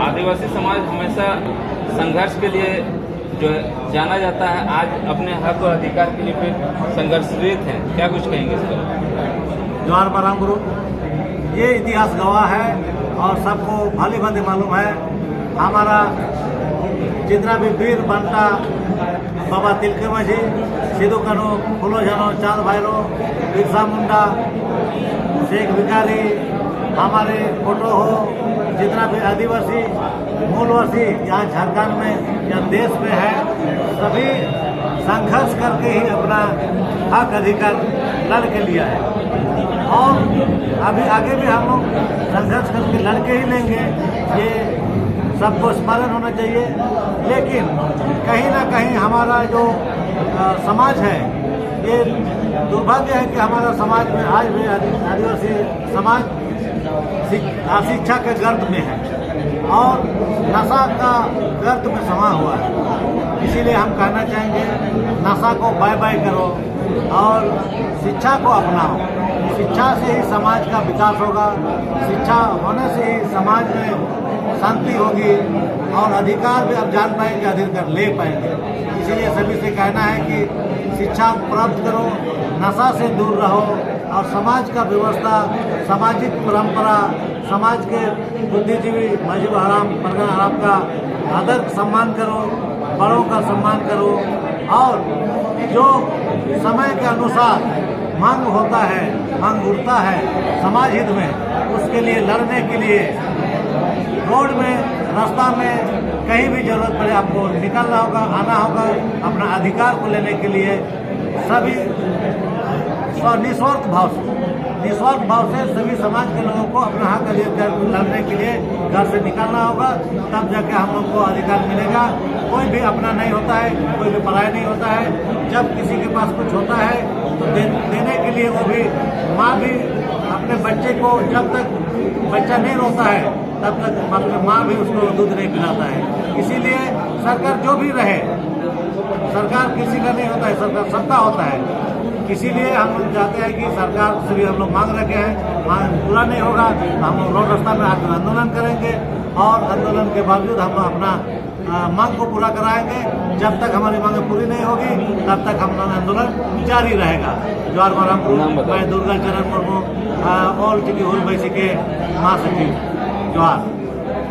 आदिवासी समाज हमेशा संघर्ष के लिए जो है जाना जाता है। आज अपने हक और अधिकार के लिए फिर संघर्षरत हैं, क्या कुछ कहेंगे इस पर? जोहार बराम गुरु। ये इतिहास गवाह है और सबको भली भांति मालूम है। हमारा जितना भी वीर बनता बाबा तिलके माझी, सिद्धू कान्हू, फूलो झानो, चांद भैरो, बिरसा मुंडा, शेख भिखारी, हमारे फोटो हो, जितना भी आदिवासी मूलवासी यहाँ झारखंड में या देश में है, सभी संघर्ष करके ही अपना हक अधिकार लड़ के लिया है और अभी आगे भी हम लोग संघर्ष करके लड़के ही लेंगे। ये सबको स्मरण होना चाहिए। लेकिन कहीं ना कहीं हमारा जो समाज है, ये दुर्भाग्य है कि हमारा समाज में आज भी आदिवासी समाज अशिक्षा के गर्त में है और नशा का गर्त में समा हुआ है। इसीलिए हम कहना चाहेंगे, नशा को बाय बाय करो और शिक्षा को अपनाओ। शिक्षा से ही समाज का विकास होगा, शिक्षा होने से ही समाज में शांति होगी और अधिकार भी आप जान पाएंगे, अधिकार ले पाएंगे। इसीलिए सभी से कहना है कि शिक्षा प्राप्त करो, नशा से दूर रहो और समाज का व्यवस्था, सामाजिक परंपरा, समाज के बुद्धिजीवी मजहब हराम परगना हराम का आदर सम्मान करो, बड़ों का सम्मान करो और जो समय के अनुसार मांग होता है, मांग उठता है समाज हित में, उसके लिए लड़ने के लिए रोड में, रास्ता में कहीं भी जरूरत पड़े आपको निकलना होगा, आना होगा। अपना अधिकार को लेने के लिए सभी निस्वार्थ भाव से सभी समाज के लोगों को अपना हक अधिकार लड़ने के लिए घर से निकलना होगा। तब जाके हम लोग को अधिकार मिलेगा। कोई भी अपना नहीं होता है, कोई भी पराया नहीं होता है। जब किसी के पास कुछ होता है तो देने के लिए वो भी, माँ भी अपने बच्चे को, जब तक बच्चा नहीं रोता है तब तक अपने माँ भी उसको दूध नहीं पिलाता है। इसीलिए सरकार जो भी रहे, सरकार किसी का नहीं होता है, सरकार सबका होता है। इसीलिए हम लोग चाहते हैं कि सरकार से भी हम लोग मांग रखे हैं, मांग पूरा नहीं होगा तो हम लोग रोड रास्ता में आकर आंदोलन करेंगे और आंदोलन के बावजूद हम लोग अपना मांग को पूरा कराएंगे। जब तक हमारी मांग पूरी नहीं होगी तब तक हम लोग आंदोलन जारी रहेगा। जोहार बराम गुरु। मैं दुर्गा चरण मुर्मू, ऑल टिकी होल बैसी के महासचिव। जोहार।